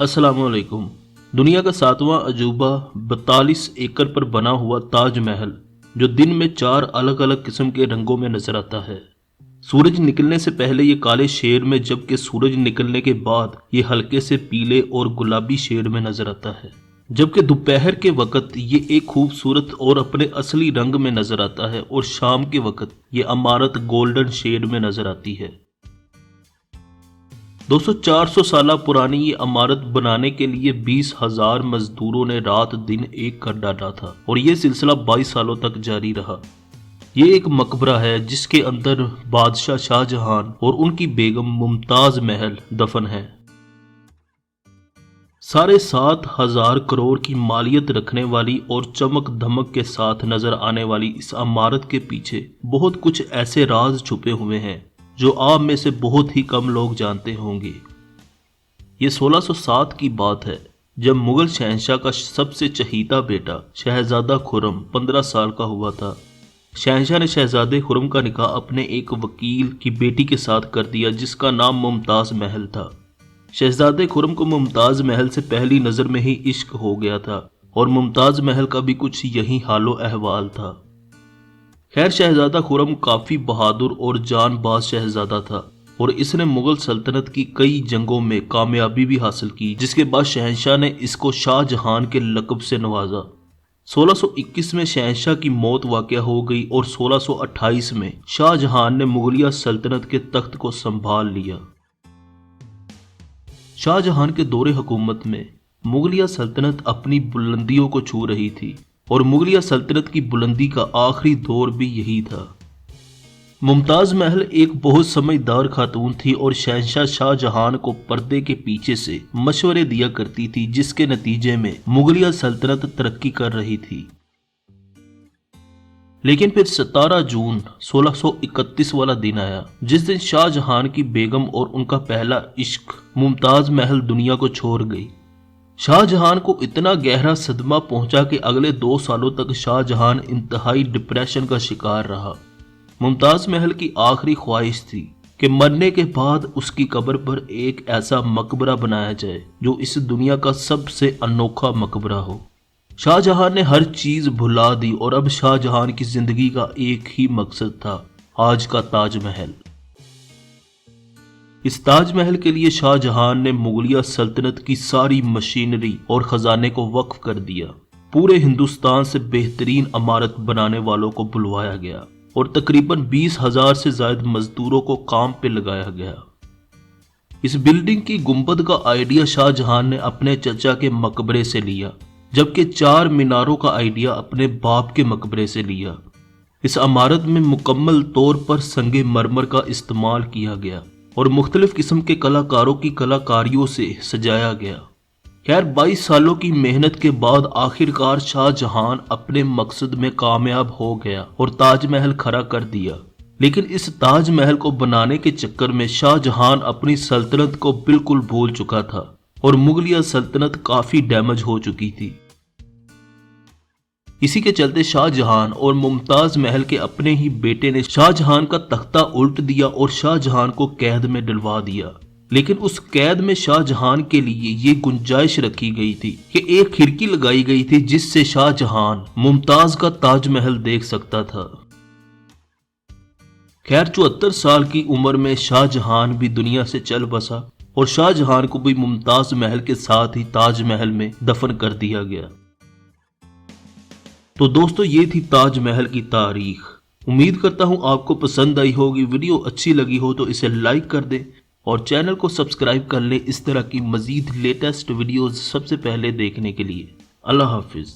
السلام علیکم۔ دنیا کا 7واں عجوبہ 42 ایکڑ پر بنا ہوا تاج محل، جو دن میں 4 الگ الگ قسم کے رنگوں میں نظر آتا ہے۔ سورج نکلنے سے پہلے یہ کالے شیڈ میں، جبکہ سورج نکلنے کے بعد یہ ہلکے سے پیلے اور گلابی شیڈ میں نظر آتا ہے، جبکہ دوپہر کے وقت یہ ایک خوبصورت اور اپنے اصلی رنگ میں نظر آتا ہے، اور شام کے وقت یہ عمارت گولڈن شیڈ میں نظر آتی ہے۔ دوستو، 400 سالہ پرانی یہ عمارت بنانے کے لیے 20,000 مزدوروں نے رات دن ایک کر ڈالا تھا، اور یہ سلسلہ 22 سالوں تک جاری رہا۔ یہ ایک مقبرہ ہے جس کے اندر بادشاہ شاہ جہان اور ان کی بیگم ممتاز محل دفن ہیں۔ 7,500 کروڑ کی مالیت رکھنے والی اور چمک دھمک کے ساتھ نظر آنے والی اس عمارت کے پیچھے بہت کچھ ایسے راز چھپے ہوئے ہیں جو آپ میں سے بہت ہی کم لوگ جانتے ہوں گے۔ یہ 1607 کی بات ہے، جب مغل شہنشاہ کا سب سے چہیتا بیٹا شہزادہ خرم 15 سال کا ہوا تھا۔ شہنشاہ نے شہزادے خرم کا نکاح اپنے ایک وکیل کی بیٹی کے ساتھ کر دیا جس کا نام ممتاز محل تھا۔ شہزادے خرم کو ممتاز محل سے پہلی نظر میں ہی عشق ہو گیا تھا، اور ممتاز محل کا بھی کچھ یہی حال و احوال تھا۔ خیر، شہزادہ خرم کافی بہادر اور جان باز شہزادہ تھا، اور اس نے مغل سلطنت کی کئی جنگوں میں کامیابی بھی حاصل کی، جس کے بعد شہنشاہ نے اس کو شاہ جہان کے لقب سے نوازا۔ 1621 میں شہنشاہ کی موت واقع ہو گئی، اور 1628 میں شاہ جہان نے مغلیہ سلطنت کے تخت کو سنبھال لیا۔ شاہ جہان کے دور حکومت میں مغلیہ سلطنت اپنی بلندیوں کو چھو رہی تھی، اور مغلیہ سلطنت کی بلندی کا آخری دور بھی یہی تھا۔ ممتاز محل ایک بہت سمجھدار خاتون تھی، اور شہنشاہ شاہ جہان کو پردے کے پیچھے سے مشورے دیا کرتی تھی، جس کے نتیجے میں مغلیہ سلطنت ترقی کر رہی تھی۔ لیکن پھر 17 جون 1631 والا دن آیا، جس دن شاہ جہان کی بیگم اور ان کا پہلا عشق ممتاز محل دنیا کو چھوڑ گئی۔ شاہ جہان کو اتنا گہرا صدمہ پہنچا کہ اگلے 2 سالوں تک شاہ جہان انتہائی ڈپریشن کا شکار رہا۔ ممتاز محل کی آخری خواہش تھی کہ مرنے کے بعد اس کی قبر پر ایک ایسا مقبرہ بنایا جائے جو اس دنیا کا سب سے انوکھا مقبرہ ہو۔ شاہ جہان نے ہر چیز بھلا دی، اور اب شاہ جہان کی زندگی کا ایک ہی مقصد تھا، آج کا تاج محل۔ اس تاج محل کے لیے شاہ جہان نے مغلیہ سلطنت کی ساری مشینری اور خزانے کو وقف کر دیا۔ پورے ہندوستان سے بہترین عمارت بنانے والوں کو بلوایا گیا، اور تقریباً 20,000 سے زائد مزدوروں کو کام پہ لگایا گیا۔ اس بلڈنگ کی گنبد کا آئیڈیا شاہ جہان نے اپنے چچا کے مقبرے سے لیا، جبکہ 4 میناروں کا آئیڈیا اپنے باپ کے مقبرے سے لیا۔ اس عمارت میں مکمل طور پر سنگ مرمر کا استعمال کیا گیا، اور مختلف قسم کے کلاکاروں کی کلاکاریوں سے سجایا گیا۔ خیر، 22 سالوں کی محنت کے بعد آخرکار شاہ جہان اپنے مقصد میں کامیاب ہو گیا اور تاج محل کھڑا کر دیا۔ لیکن اس تاج محل کو بنانے کے چکر میں شاہ جہان اپنی سلطنت کو بالکل بھول چکا تھا، اور مغلیہ سلطنت کافی ڈیمیج ہو چکی تھی۔ اسی کے چلتے شاہ جہان اور ممتاز محل کے اپنے ہی بیٹے نے شاہ جہان کا تختہ الٹ دیا اور شاہ جہان کو قید میں ڈلوا دیا۔ لیکن اس قید میں شاہ جہان کے لیے یہ گنجائش رکھی گئی تھی کہ ایک کھڑکی لگائی گئی تھی جس سے شاہ جہان ممتاز کا تاج محل دیکھ سکتا تھا۔ خیر، 74 سال کی عمر میں شاہ جہان بھی دنیا سے چل بسا، اور شاہ جہان کو بھی ممتاز محل کے ساتھ ہی تاج محل میں دفن کر دیا گیا۔ تو دوستو، یہ تھی تاج محل کی تاریخ۔ امید کرتا ہوں آپ کو پسند آئی ہوگی۔ ویڈیو اچھی لگی ہو تو اسے لائک کر دیں، اور چینل کو سبسکرائب کر لیں اس طرح کی مزید لیٹسٹ ویڈیوز سب سے پہلے دیکھنے کے لیے۔ اللہ حافظ۔